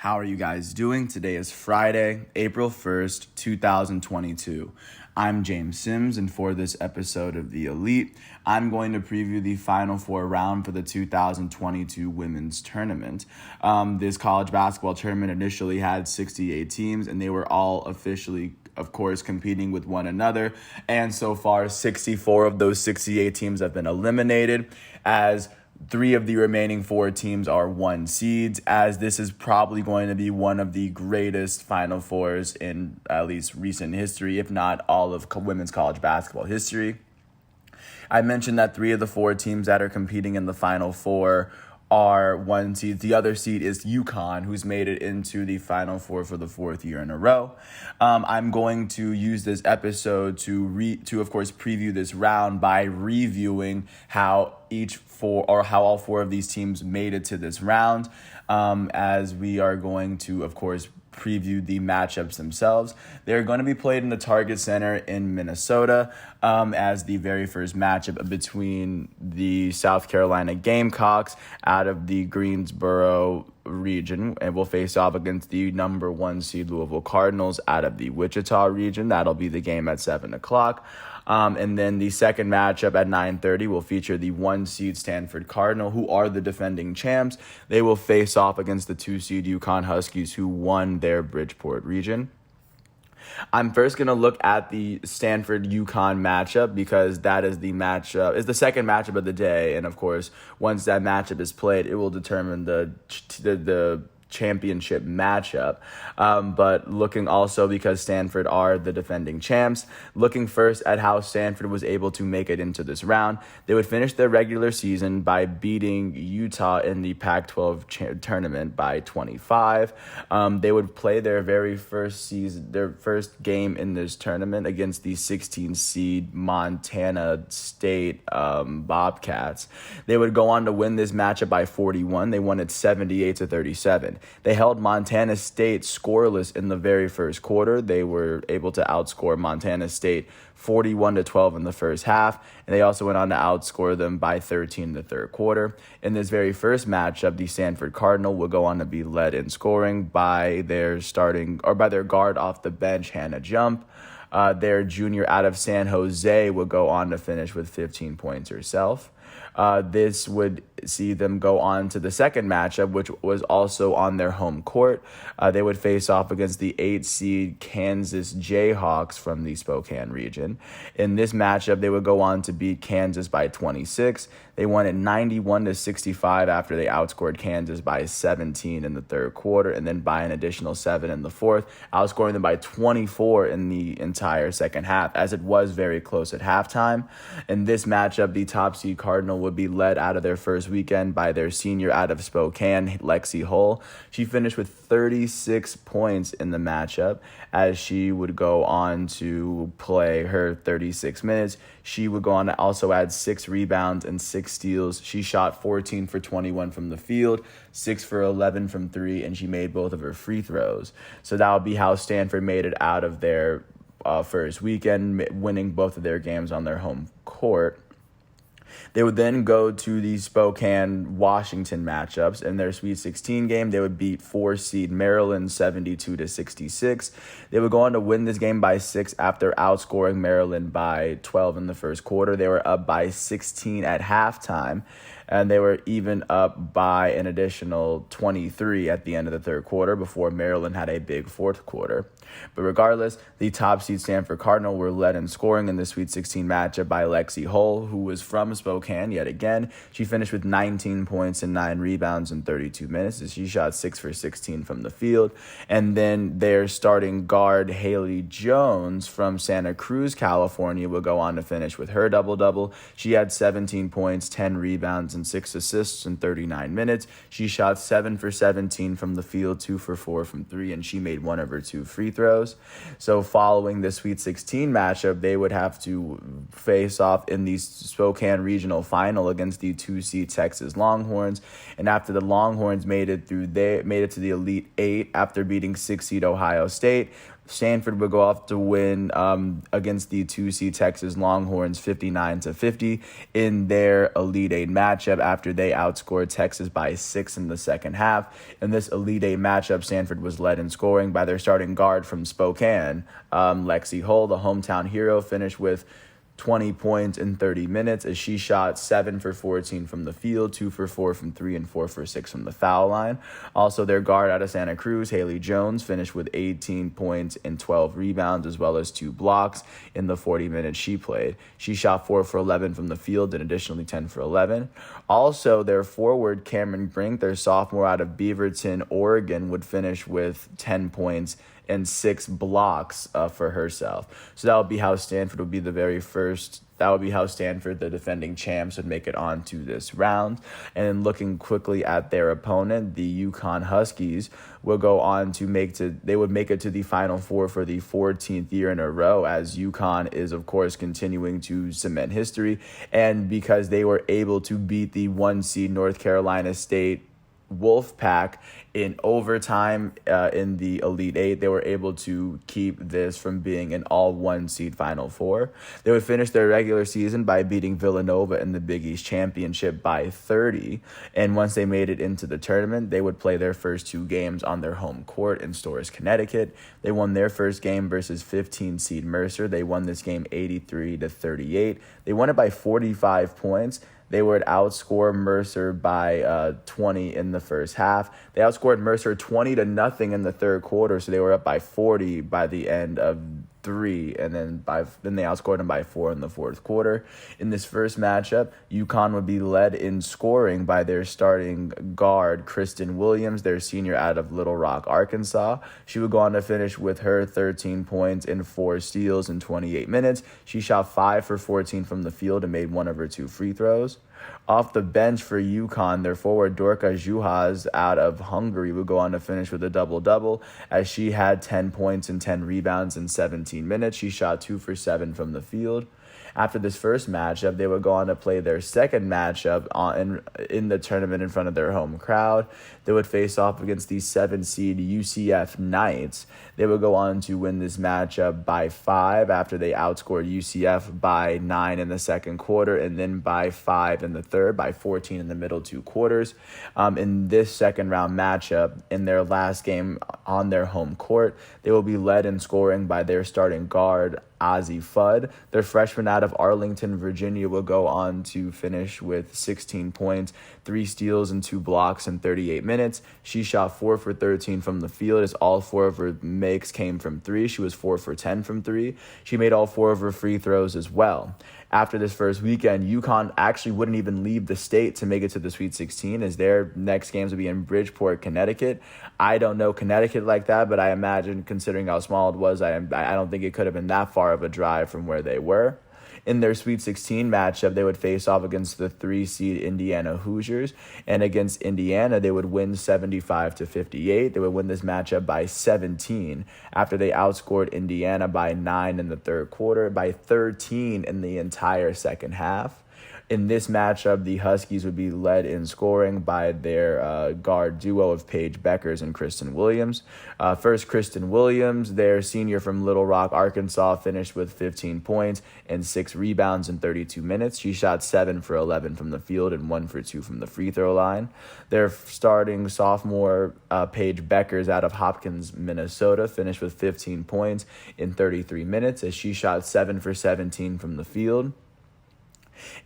How are you guys doing? Today is Friday, April 1st, 2022. I'm James Sims, and for this episode of The Elite, I'm going to preview the Final Four round for the 2022 women's tournament. This college basketball tournament initially had 68 teams, and they were all officially, of course, competing with one another. And so far, 64 of those 68 teams have been eliminated, as 3 of the remaining 4 teams are 1 seeds, as this is probably going to be one of the greatest Final Fours in at least recent history, if not all of women's college basketball history. I mentioned that 3 of the 4 teams that are competing in the Final Four are 1 seeds. The other seed is UConn, who's made it into the Final Four for the 4th year in a row. I'm going to use this episode to of course preview this round by reviewing how all 4 of these teams made it to this round, as we are going to, of course, preview the matchups themselves. They're going to be played in the Target Center in Minnesota, as the very first matchup between the South Carolina Gamecocks out of the Greensboro region, and will face off against the number 1 seed Louisville Cardinals out of the Wichita region. That'll be the game at 7 o'clock. And then the second matchup at 9:30 will feature the 1 seed Stanford Cardinal, who are the defending champs. They will face off against the 2 seed UConn Huskies, who won their Bridgeport region. I'm first going to look at the Stanford-UConn matchup, because that is the second matchup of the day. And of course, once that matchup is played, it will determine the championship matchup. But looking also, because Stanford are the defending champs, looking first at how Stanford was able to make it into this round. They would finish their regular season by beating Utah in the Pac-12 tournament by 25. They would play their first game in this tournament against the 16 seed Montana State Bobcats. They would go on to win this matchup by 41. They won it 78-37. They held Montana State scoreless in the very first quarter. They were able to outscore Montana State 41-12 in the first half, and they also went on to outscore them by 13 in the third quarter. In this very first matchup, the Stanford Cardinal will go on to be led in scoring by their guard off the bench, Hannah Jump. Their junior out of San Jose will go on to finish with 15 points herself. This would see them go on to the second matchup, which was also on their home court. They would face off against the 8 seed Kansas Jayhawks from the Spokane region. In this matchup, they would go on to beat Kansas by 26. They won it 91-65 after they outscored Kansas by 17 in the third quarter, and then by an additional 7 in the fourth, outscoring them by 24 in the entire second half, as it was very close at halftime. In this matchup, the top seed Cardinal would be led out of their first weekend by their senior out of Spokane, Lexi Hull. She finished with 36 points in the matchup, as she would go on to play her 36 minutes. She would go on to also add 6 rebounds and 6 steals. She shot 14 for 21 from the field, 6 for 11 from 3, and she made both of her free throws. So that would be how Stanford made it out of their first weekend, winning both of their games on their home court. They would then go to the Spokane-Washington matchups. In their Sweet 16 game, they would beat 4 seed Maryland 72-66. They would go on to win this game by 6 after outscoring Maryland by 12 in the first quarter. They were up by 16 at halftime, and they were even up by an additional 23 at the end of the third quarter before Maryland had a big fourth quarter. But regardless, the top seed Stanford Cardinal were led in scoring in the Sweet 16 matchup by Lexi Hull, who was from Spokane yet again. She finished with 19 points and 9 rebounds in 32 minutes, as she shot 6 for 16 from the field. And then their starting guard, Haley Jones from Santa Cruz, California, will go on to finish with her double-double. She had 17 points, 10 rebounds, and 6 assists in 39 minutes. She shot 7 for 17 from the field, 2 for 4 from 3, and she made 1 of her 2 free throws. So following the Sweet 16 matchup, they would have to face off in the Spokane Regional Final against the 2 seed Texas Longhorns. And after the Longhorns made it to the Elite Eight after beating 6 seed Ohio State, Stanford would go off to win against the 2 seed Texas Longhorns 59-50 in their Elite Eight matchup after they outscored Texas by 6 in the second half. In this Elite Eight matchup, Stanford was led in scoring by their starting guard from Spokane, Lexi Hull, the hometown hero, finished with 20 points in 30 minutes as she shot 7 for 14 from the field, 2 for 4 from 3, and 4 for 6 from the foul line. Also, their guard out of Santa Cruz, Haley Jones, finished with 18 points and 12 rebounds, as well as 2 blocks in the 40 minutes she played. She shot 4 for 11 from the field and additionally 10 for 11. Also, their forward, Cameron Brink, their sophomore out of Beaverton, Oregon, would finish with 10 points and 6 blocks for herself. So that would be how Stanford would be the very first. That would be how Stanford, the defending champs, would make it on to this round. And then looking quickly at their opponent, the UConn Huskies will go on to make it to the Final Four for the 14th year in a row, as UConn is, of course, continuing to cement history. And because they were able to beat the 1 seed North Carolina State Wolfpack in overtime in the Elite Eight, they were able to keep this from being an all 1 seed Final Four. They would finish their regular season by beating Villanova in the Big East Championship by 30. And once they made it into the tournament, they would play their first 2 games on their home court in Storrs, Connecticut. They won their first game versus 15-seed Mercer. They won this game 83-38. They won it by 45 points. They would outscore Mercer by 20 in the first half. They outscored Mercer 20-0 in the third quarter, so they were up by 40 by the end of 3, and then they outscored them by 4 in the fourth quarter. In this first matchup, UConn would be led in scoring by their starting guard, Kristen Williams, their senior out of Little Rock, Arkansas. She would go on to finish with her 13 points and 4 steals in 28 minutes. She shot 5 for 14 from the field and made 1 of her 2 free throws. Off the bench for UConn, their forward Dorka Juhas out of Hungary would go on to finish with a double-double as she had 10 points and 10 rebounds in 17 minutes. She shot 2 for 7 from the field. After this first matchup, they would go on to play their second matchup in the tournament in front of their home crowd. They would face off against the 7-seed UCF Knights. They would go on to win this matchup by 5 after they outscored UCF by 9 in the second quarter and then by 5 in the third, by 14 in the middle 2 quarters. In this second round matchup, in their last game on their home court, they will be led in scoring by their starting guard, Ozzie Fudd. Their freshman out of Arlington, Virginia, will go on to finish with 16 points, 3 steals, and 2 blocks in 38 minutes. She shot 4 for 13 from the field as all 4 of her makes came from 3. She was 4 for 10 from 3. She made all 4 of her free throws as well. After this first weekend, UConn actually wouldn't even leave the state to make it to the Sweet 16, as their next games would be in Bridgeport, Connecticut. I don't know Connecticut like that, but I imagine, considering how small it was, I don't think it could have been that far of a drive from where they were. In their Sweet 16 matchup, they would face off against the 3-seed Indiana Hoosiers, and against Indiana, they would win 75-58. They would win this matchup by 17 after they outscored Indiana by 9 in the third quarter, by 13 in the entire second half. In this matchup, the Huskies would be led in scoring by their guard duo of Paige Beckers and Kristen Williams. First, Kristen Williams, their senior from Little Rock, Arkansas, finished with 15 points and 6 rebounds in 32 minutes. She shot 7 for 11 from the field and 1 for 2 from the free throw line. Their starting sophomore, Paige Beckers out of Hopkins, Minnesota, finished with 15 points in 33 minutes as she shot 7 for 17 from the field.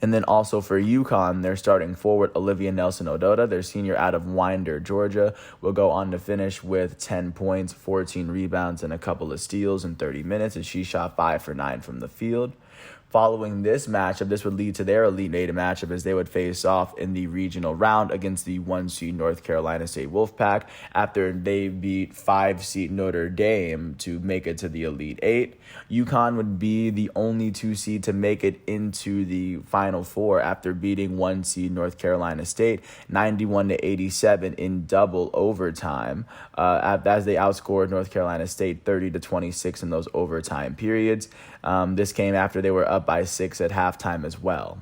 And then also for UConn, their starting forward, Olivia Nelson-Ododa, their senior out of Winder, Georgia, will go on to finish with 10 points, 14 rebounds, and a couple of steals in 30 minutes as she shot 5 for 9 from the field. Following this matchup, this would lead to their Elite Eight matchup as they would face off in the regional round against the 1-seed North Carolina State Wolfpack after they beat 5-seed Notre Dame to make it to the Elite Eight. UConn would be the only 2-seed to make it into the Final Four after beating 1-seed North Carolina State 91-87 in double overtime as they outscored North Carolina State 30-26 in those overtime periods. This came after they were up by 6 at halftime as well.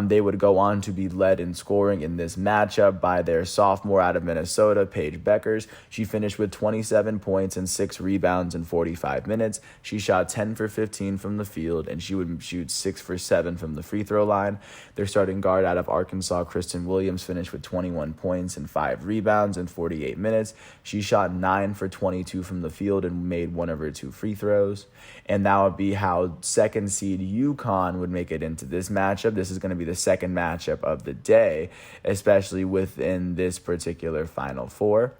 They would go on to be led in scoring in this matchup by their sophomore out of Minnesota, Paige Beckers. She finished with 27 points and 6 rebounds in 45 minutes. She shot 10 for 15 from the field, and she would shoot 6 for 7 from the free throw line. Their starting guard out of Arkansas, Kristen Williams, finished with 21 points and 5 rebounds in 48 minutes. She shot 9 for 22 from the field and made one of her 2 free throws. And that would be how second seed UConn would make it into this matchup. This is going to be the second matchup of the day, especially within this particular Final Four.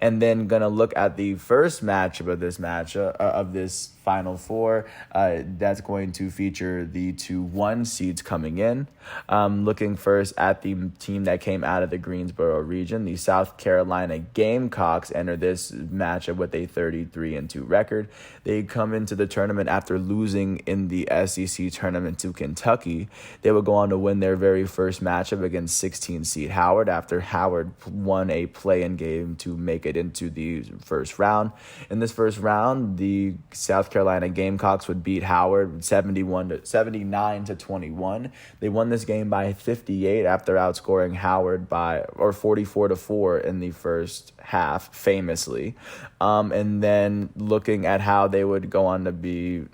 And then going to look at the first matchup of this Final Four. That's going to feature the 2-1 seeds coming in. Looking first at the team that came out of the Greensboro region, the South Carolina Gamecocks enter this matchup with a 33-2 record. They come into the tournament after losing in the SEC tournament to Kentucky. They would go on to win their very first matchup against 16 seed Howard after Howard won a play-in game to make it into the first round. In this first round, the South Carolina Gamecocks would beat Howard 79-21. They won this game by 58 after outscoring Howard by 44-4 in the first half, famously. And then looking at how they would go on to be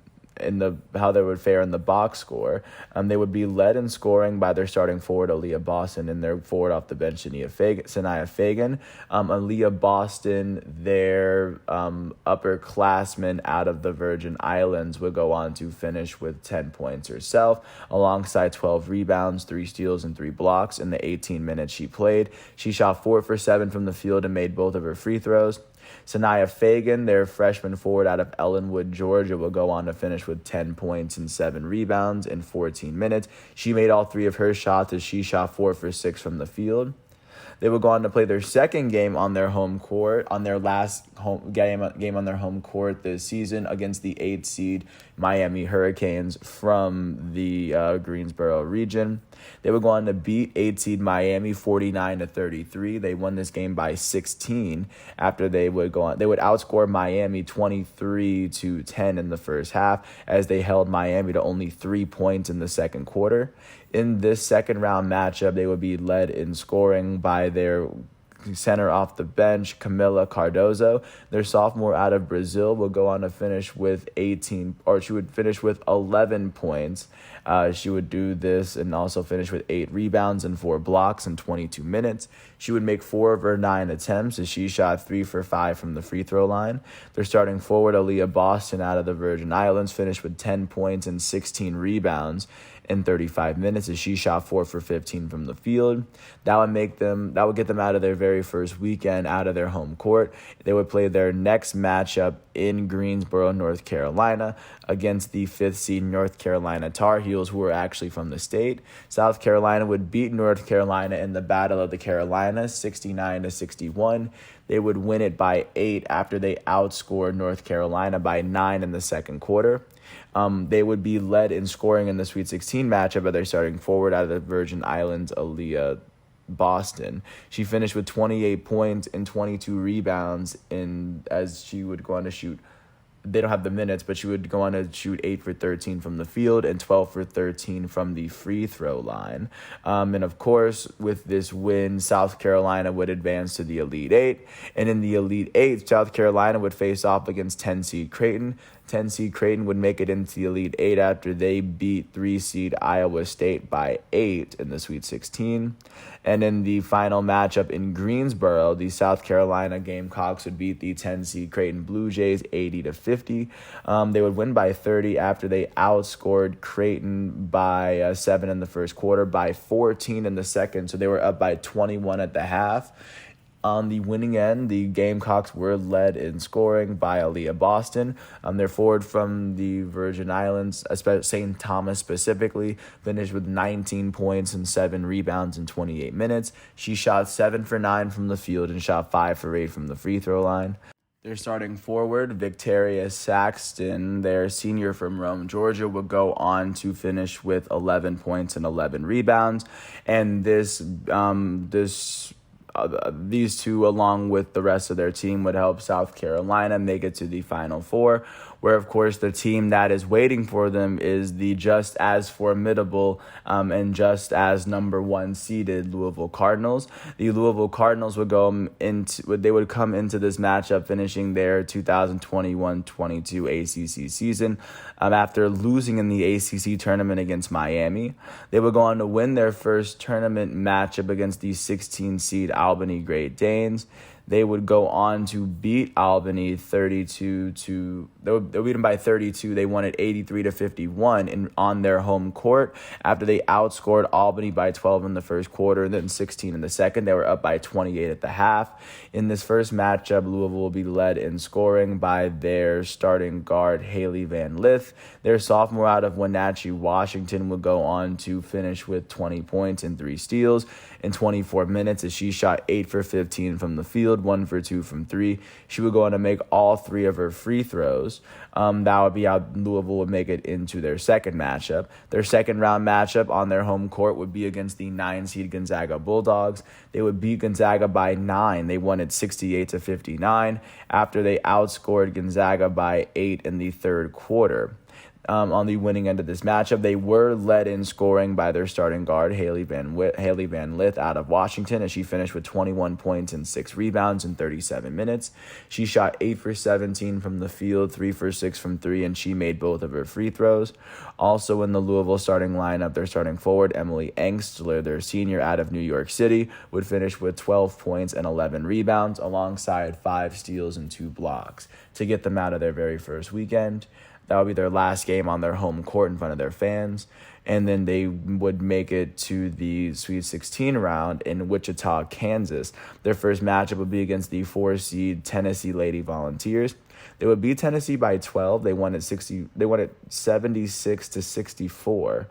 how they would fare in the box score. They would be led in scoring by their starting forward, Aaliyah Boston, and their forward off the bench, Sanaya Fagan. Aaliyah Boston, their upperclassman out of the Virgin Islands, would go on to finish with 10 points herself, alongside 12 rebounds, 3 steals, and 3 blocks in the 18 minutes she played. She shot 4 for 7 from the field and made both of her free throws. Sanaya Fagan, their freshman forward out of Ellenwood, Georgia, will go on to finish with 10 points and 7 rebounds in 14 minutes. She made all 3 of her shots as she shot 4 for 6 from the field. They would go on to play their second game on their home court, on their last game on their home court this season against the 8th seed Miami Hurricanes from the Greensboro region. They would go on to beat 8th seed Miami 49-33. They won this game by 16 after they would outscore Miami 23-10 in the first half as they held Miami to only 3 points in the second quarter. In this second round matchup, they would be led in scoring by their center off the bench, Camila Cardozo. Their sophomore out of Brazil will go on to finish with 11 points. She would do this and also finish with 8 rebounds and 4 blocks in 22 minutes. She would make 4 of her 9 attempts as she shot 3 for 5 from the free throw line. Their starting forward, Aaliyah Boston out of the Virgin Islands, finished with 10 points and 16 rebounds in 35 minutes as she shot 4 for 15 from the field. That would get them out of their very first weekend out of their home court. They would play their next matchup in Greensboro, North Carolina, against the 5th seed North Carolina Tar Heels, who are actually from the state. South Carolina would beat North Carolina in the Battle of the Carolinas 69-61. They would win it by 8 after they outscored North Carolina by 9 in the second quarter. They would be led in scoring in the Sweet 16 matchup by their starting forward out of the Virgin Islands, Aaliyah Boston. She finished with 28 points and 22 rebounds as she would go on to shoot. They don't have the minutes, but she would go on to shoot 8 for 13 from the field and 12 for 13 from the free throw line. And of course, with this win, South Carolina would advance to the Elite Eight. And in the Elite Eight, South Carolina would face off against 10 seed Creighton. 10 seed Creighton would make it into the Elite Eight after they beat 3 seed Iowa State by 8 in the Sweet 16. And in the final matchup in Greensboro, the South Carolina Gamecocks would beat the 10 seed Creighton Blue Jays 80-50. They would win by 30 after they outscored Creighton by 7 in the first quarter, by 14 in the second. So they were up by 21 at the half. On the winning end, the Gamecocks were led in scoring by Aaliyah Boston. Their forward from the Virgin Islands, St. Thomas specifically, finished with 19 points and 7 rebounds in 28 minutes. She shot 7 for 9 from the field and shot 5 for 8 from the free throw line. Their starting forward, Victoria Saxton, their senior from Rome, Georgia, would go on to finish with 11 points and 11 rebounds. And these two, along with the rest of their team, would help South Carolina make it to the Final Four, where, of course, the team that is waiting for them is the just as formidable and just as number one seeded Louisville Cardinals. The Louisville Cardinals would come into this matchup finishing their 2021-22 ACC season after losing in the ACC tournament against Miami. They would go on to win their first tournament matchup against the 16 seed Albany Great Danes. They would go on to beat Albany 32 to. They'll beat them by 32. They won it 83-51 on their home court after they outscored Albany by 12 in the first quarter and then 16 in the second. They were up by 28 at the half. In this first matchup, Louisville will be led in scoring by their starting guard Haley Van Lith. Their sophomore out of Wenatchee, Washington, would go on to finish with 20 points and 3 steals in 24 minutes as she shot 8 for 15 from the field, 1 for 2 from 3. She would go on to make all 3 of her free throws. That would be how Louisville would make it into their second matchup. Their second round matchup on their home court would be against the 9 seed Gonzaga Bulldogs. They would beat Gonzaga by 9. They won it 68-59 after they outscored Gonzaga by 8 in the third quarter. On the winning end of this matchup, they were led in scoring by their starting guard, Haley Van Lith out of Washington, as she finished with 21 points and 6 rebounds in 37 minutes. She shot 8 for 17 from the field, 3 for 6 from 3, and she made both of her free throws. Also in the Louisville starting lineup, their starting forward, Emily Engstler, their senior out of New York City, would finish with 12 points and 11 rebounds alongside 5 steals and 2 blocks to get them out of their very first weekend. That would be their last game on their home court in front of their fans. And then they would make it to the Sweet 16 round in Wichita, Kansas. Their first matchup would be against the 4-seed Tennessee Lady Volunteers. They would beat Tennessee by 12. They won it 76-64.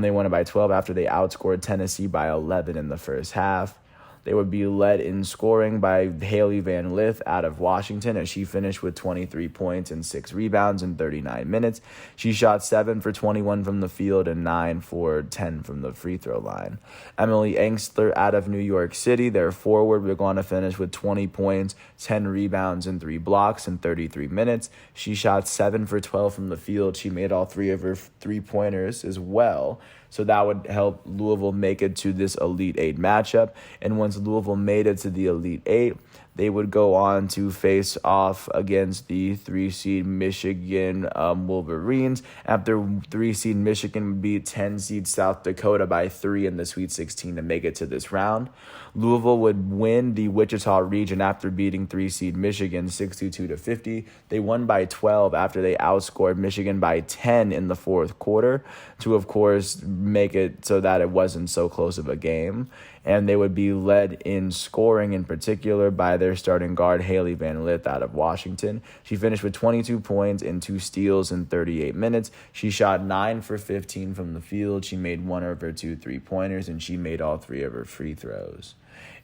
They won it by 12 after they outscored Tennessee by 11 in the first half. They would be led in scoring by Haley Van Lith out of Washington as she finished with 23 points and 6 rebounds in 39 minutes. She shot 7 for 21 from the field and 9 for 10 from the free throw line. Emily Engstler out of New York City, their forward, would go on to finish with 20 points, 10 rebounds, and 3 blocks in 33 minutes. She shot 7 for 12 from the field. She made all 3 of her 3-pointers as well. So that would help Louisville make it to this Elite 8 matchup. And once Louisville made it to the Elite 8, they would go on to face off against the 3-seed Michigan Wolverines after 3-seed Michigan would beat 10-seed South Dakota by 3 in the Sweet 16 to make it to this round. Louisville would win the Wichita region after beating 3-seed Michigan 62-50. They won by 12 after they outscored Michigan by 10 in the fourth quarter to, of course, make it so that it wasn't so close of a game. And they would be led in scoring in particular by their starting guard, Haley Van Lith out of Washington. She finished with 22 points and 2 steals in 38 minutes. She shot 9 for 15 from the field. She made 1 of her 2 3-pointers, and she made all 3 of her free throws.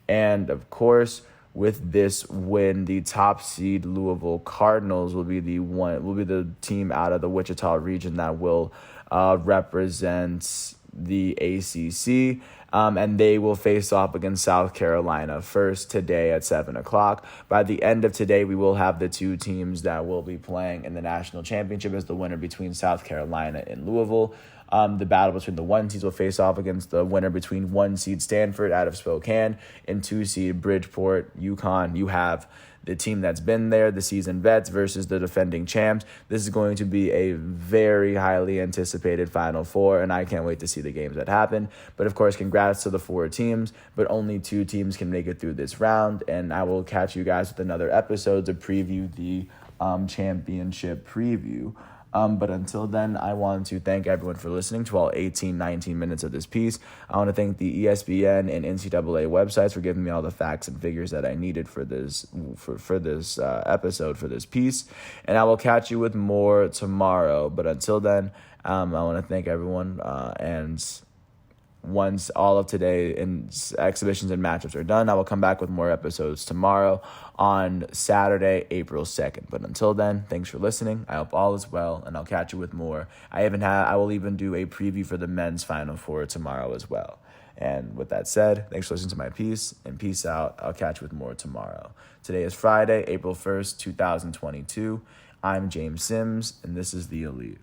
And, of course, with this win, the top seed Louisville Cardinals will be the team out of the Wichita region that will represent the ACC. And they will face off against South Carolina first today at 7 o'clock. By the end of today, we will have the 2 teams that will be playing in the national championship as the winner between South Carolina and Louisville. The battle between the 1 seeds will face off against the winner between 1 seed Stanford out of Spokane and 2 seed Bridgeport, UConn. You have the team that's been there, the seasoned vets versus the defending champs. This is going to be a very highly anticipated Final Four, and I can't wait to see the games that happen. But, of course, congrats to the 4 teams, but only 2 teams can make it through this round, and I will catch you guys with another episode to preview the championship preview. But until then, I want to thank everyone for listening to all 19 minutes of this piece. I want to thank the ESPN and NCAA websites for giving me all the facts and figures that I needed for this episode, for this piece. And I will catch you with more tomorrow. But until then, I want to thank everyone. And once all of today's exhibitions and matchups are done, I will come back with more episodes tomorrow on Saturday, April 2nd. But until then, thanks for listening. I hope all is well, and I'll catch you with more. I will even do a preview for the men's Final Four tomorrow as well. And with that said, thanks for listening to my piece, and peace out. I'll catch you with more tomorrow. Today is Friday, April 1st, 2022. I'm James Sims, and this is The Elite.